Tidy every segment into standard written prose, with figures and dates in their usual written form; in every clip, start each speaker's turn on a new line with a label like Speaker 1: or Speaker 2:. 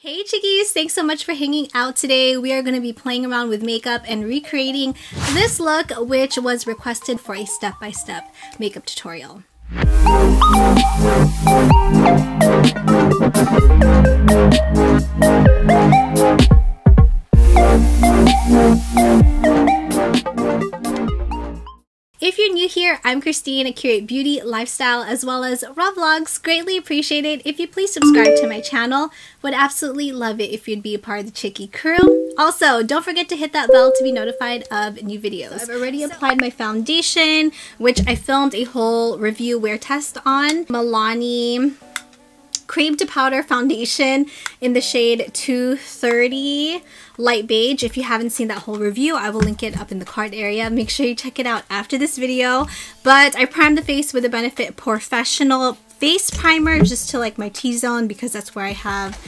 Speaker 1: Hey chickies, thanks so much for hanging out today. We are going to be playing around with makeup and recreating this look, which was requested for a step-by-step makeup tutorial. If you're new here, I'm Christine. I curate beauty, lifestyle, as well as raw vlogs. Greatly appreciate it if you please subscribe to my channel. Would absolutely love it if you'd be a part of the Chickie crew. Also, don't forget to hit that bell to be notified of new videos. I've already applied my foundation, which I filmed a whole review wear test on. Milani Cream to Powder Foundation in the shade 230 Light Beige. If you haven't seen that whole review, I will link it up in the card area. Make sure you check it out after this video. But I primed the face with the Benefit Professional Face Primer just to like my T-zone because that's where I have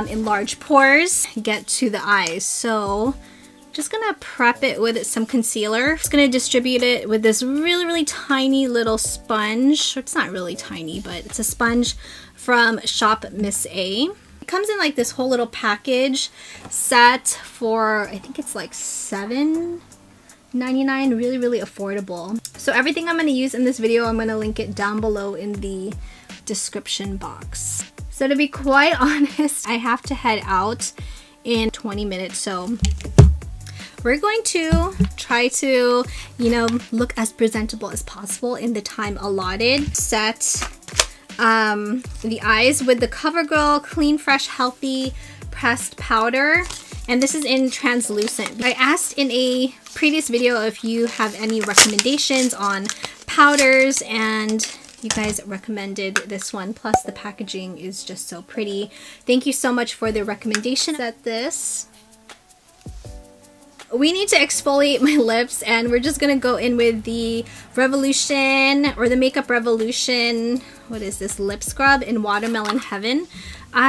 Speaker 1: enlarged pores get to the eyes. So just gonna prep it with some concealer. Just gonna distribute it with this really tiny little sponge. It's not really tiny, but it's a sponge from Shop Miss A. It comes in like this whole little package set for, I think it's like $7.99. Really affordable. So everything I'm going to use in this video, I'm going to link it down below in the description box. So to be quite honest, I have to head out in 20 minutes. So we're going to try to, look as presentable as possible in the time allotted. Set the eyes with the CoverGirl Clean Fresh Healthy Pressed Powder, and this is in translucent. I asked in a previous video if you have any recommendations on powders, and you guys recommended this one, plus the packaging is just so pretty. Thank you so much for the recommendation. Set this. We need to exfoliate my lips, and we're just gonna go in with the Revolution, or the Makeup Revolution, what is this, lip scrub in Watermelon Heaven.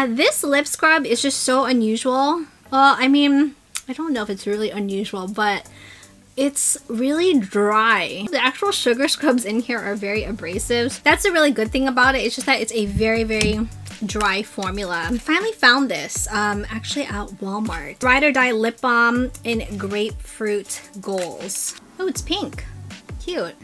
Speaker 1: This lip scrub is just so unusual. Well, I mean, I don't know if it's really unusual, but it's really dry. The actual sugar scrubs in here are very abrasive. That's the really good thing about it. It's just that it's a very dry formula. I finally found this actually at Walmart. Ride or Die Lip Balm in Grapefruit Goals. Oh, it's pink. Cute.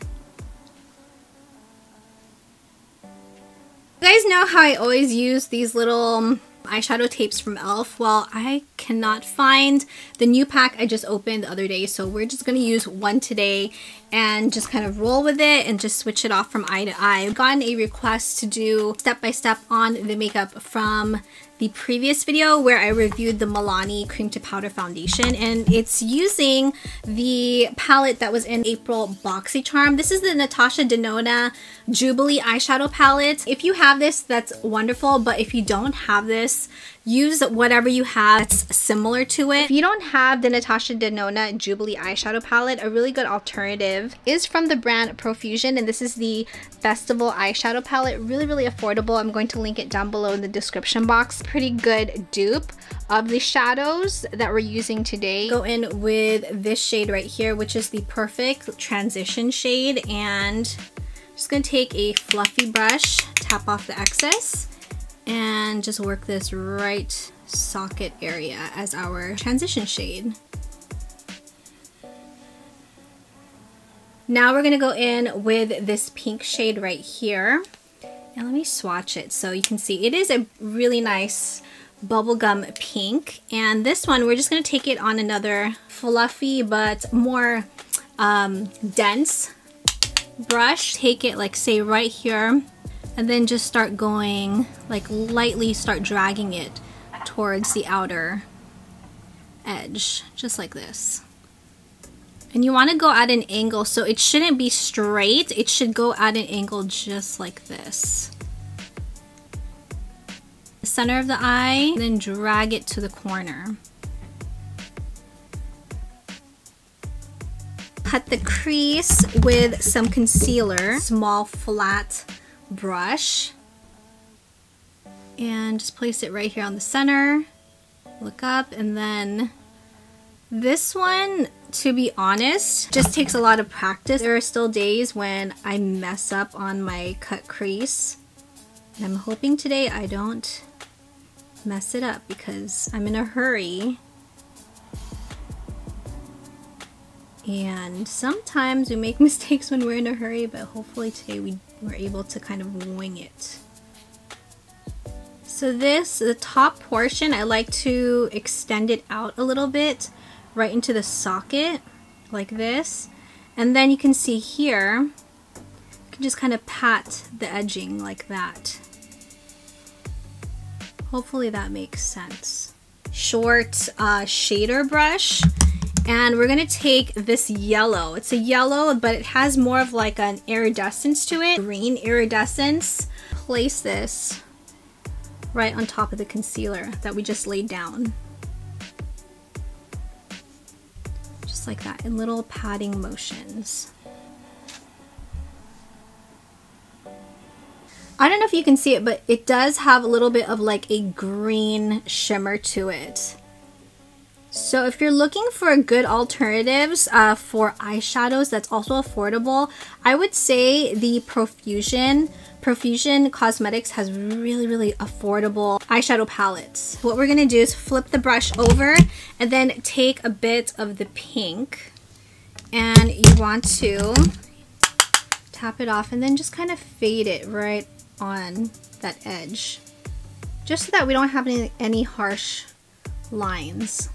Speaker 1: You guys know how I always use these little eyeshadow tapes from e.l.f. Well, I cannot find the new pack I just opened the other day, so we're just gonna use one today and just kind of roll with it and just switch it off from eye to eye. I've gotten a request to do step-by-step on the makeup from the previous video where I reviewed the Milani Cream to Powder Foundation, and it's using the palette that was in April BoxyCharm. This is the Natasha Denona Jubilee eyeshadow palette. If you have this, that's wonderful, but if you don't have this, use whatever you have that's similar to it. If you don't have the Natasha Denona Jubilee eyeshadow palette, a really good alternative is from the brand Profusion, and this is the Festival eyeshadow palette. Really affordable. I'm going to link it down below in the description box. Pretty good dupe of the shadows that we're using today. Go in with this shade right here, which is the perfect transition shade, and I'm just gonna take a fluffy brush, tap off the excess, and just work this right socket area as our transition shade. Now we're gonna go in with this pink shade right here. And let me swatch it so you can see. It is a really nice bubblegum pink. And this one, we're just gonna take it on another fluffy but more dense brush. Take it like, say, right here, and then just start going, like lightly start dragging it towards the outer edge, just like this. And you want to go at an angle, so it shouldn't be straight, it should go at an angle just like this. The center of the eye, and then drag it to the corner. Cut the crease with some concealer, small flat brush, and just place it right here on the center. Look up, and then this one, to be honest, just takes a lot of practice. There are still days when I mess up on my cut crease, and I'm hoping today I don't mess it up because I'm in a hurry. And sometimes we make mistakes when we're in a hurry, but hopefully today we were able to kind of wing it. So the top portion, I like to extend it out a little bit right into the socket like this. And then you can see here, you can just kind of pat the edging like that. Hopefully that makes sense. Short shader brush. And we're gonna take this yellow. It's a yellow, but it has more of like an iridescence to it. Green iridescence. Place this right on top of the concealer that we just laid down. Just like that, in little patting motions. I don't know if you can see it, but it does have a little bit of like a green shimmer to it. So if you're looking for good alternatives for eyeshadows that's also affordable, I would say the Profusion Cosmetics has really affordable eyeshadow palettes. What we're gonna do is flip the brush over and then take a bit of the pink, and you want to tap it off and then just kind of fade it right on that edge, just so that we don't have any harsh lines.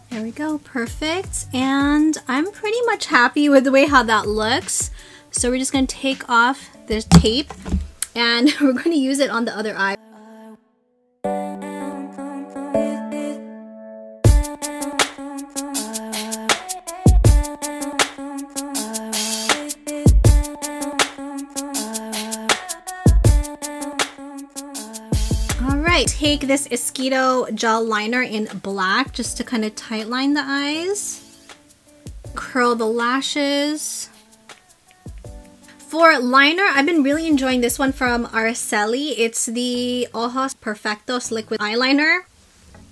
Speaker 1: There we go, perfect. And I'm pretty much happy with the way how that looks. So we're just gonna take off this tape and we're gonna use it on the other eye. Take this Esquito gel liner in black just to kind of tight line the eyes. Curl the lashes. For liner, I've been really enjoying this one from Araceli. It's the Ojos Perfectos liquid eyeliner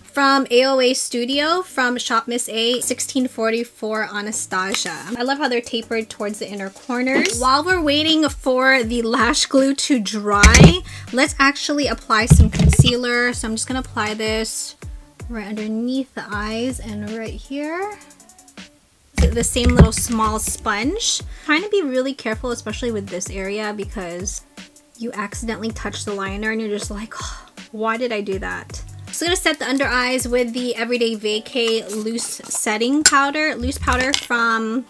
Speaker 1: from AOA Studio from Shop Miss A, 1644 Anastasia. I love how they're tapered towards the inner corners. While we're waiting for the lash glue to dry, let's actually apply some concealer. So I'm just gonna apply this right underneath the eyes and right here. The same little small sponge. Trying to be really careful, especially with this area, because you accidentally touch the liner and you're just like, oh, why did I do that? So I'm gonna set the under eyes with the Everyday Vacay loose setting powder, loose powder from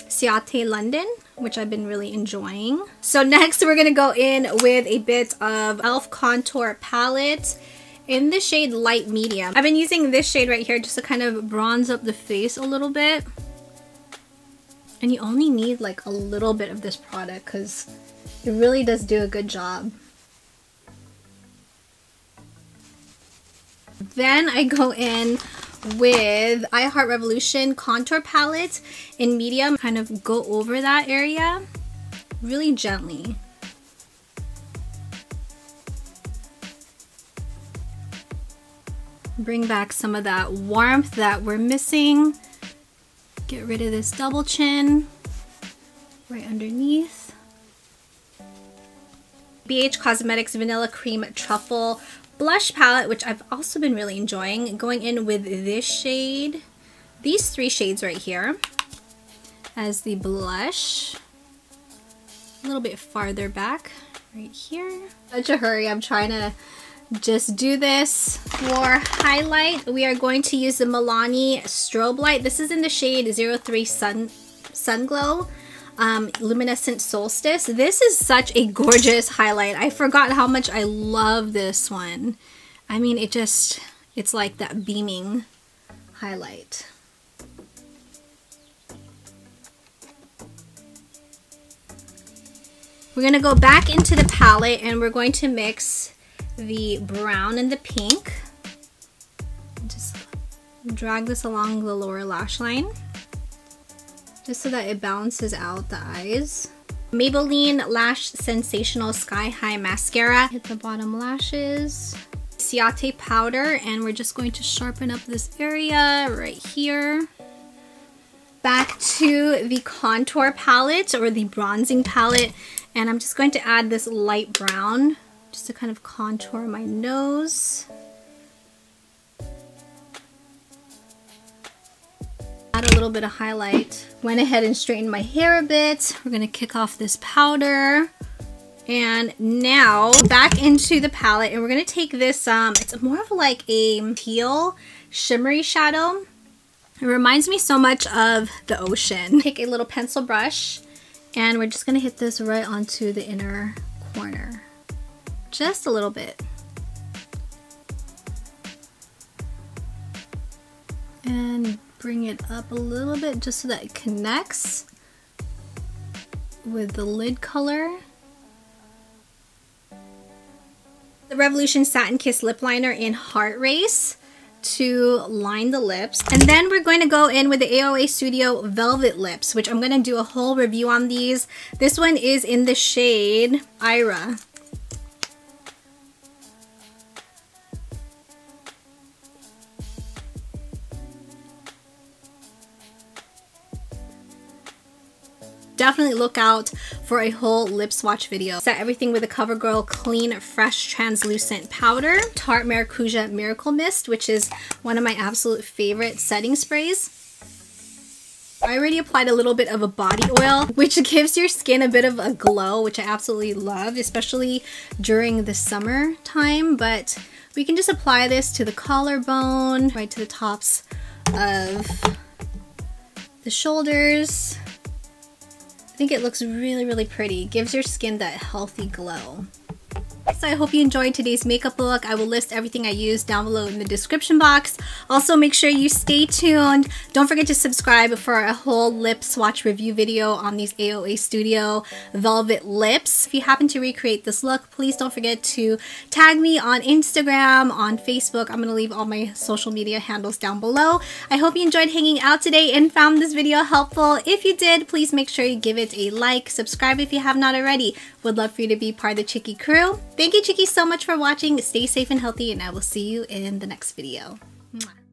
Speaker 1: Ciate London, which I've been really enjoying. So next we're gonna go in with a bit of e.l.f. contour palette in the shade Light Medium. I've been using this shade right here just to kind of bronze up the face a little bit. And you only need like a little bit of this product because it really does do a good job. Then I go in with I Heart Revolution contour palette in medium. Kind of go over that area really gently. Bring back some of that warmth that we're missing. Get rid of this double chin right underneath. BH Cosmetics Vanilla Cream Truffle blush palette, which I've also been really enjoying. Going in with this shade, these three shades right here as the blush. A little bit farther back right here. Such a hurry, I'm trying to just do this. For highlight, we are going to use the Milani Strobe Light. This is in the shade 03 Sun Glow. Luminescent Solstice. This is such a gorgeous highlight. I forgot how much I love this one. I mean, it's like that beaming highlight. We're gonna go back into the palette and we're going to mix the brown and the pink. Just drag this along the lower lash line, just so that it balances out the eyes. Maybelline Lash Sensational Sky High Mascara. Hit the bottom lashes. Ciate powder, and we're just going to sharpen up this area right here. Back to the contour palette or the bronzing palette And I'm just going to add this light brown just to kind of contour my nose. Add a little bit of highlight. Went ahead and straightened my hair a bit. We're gonna kick off this powder. And now back into the palette, and we're gonna take this, it's more of like a teal shimmery shadow. It reminds me so much of the ocean. Take a little pencil brush, and we're just gonna hit this right onto the inner corner. Just a little bit. And bring it up a little bit just so that it connects with the lid color. The Revolution Satin Kiss Lip Liner in Heart Race to line the lips. And then we're going to go in with the AOA Studio Velvet Lips, which I'm going to do a whole review on these. This one is in the shade Ira. Definitely look out for a whole lip swatch video. Set everything with the CoverGirl Clean Fresh Translucent Powder. Tarte Maracuja Miracle Mist, which is one of my absolute favorite setting sprays. I already applied a little bit of a body oil, which gives your skin a bit of a glow, which I absolutely love, especially during the summer time. But we can just apply this to the collarbone, right to the tops of the shoulders. I think it looks really, really pretty. Gives your skin that healthy glow. So I hope you enjoyed today's makeup look. I will list everything I used down below in the description box. Also, make sure you stay tuned. Don't forget to subscribe for a whole lip swatch review video on these AOA Studio Velvet Lips. If you happen to recreate this look, please don't forget to tag me on Instagram, on Facebook. I'm going to leave all my social media handles down below. I hope you enjoyed hanging out today and found this video helpful. If you did, please make sure you give it a like. Subscribe if you have not already. Would love for you to be part of the Chicky crew. Thank you, Chickies, so much for watching. Stay safe and healthy, and I will see you in the next video. Mwah.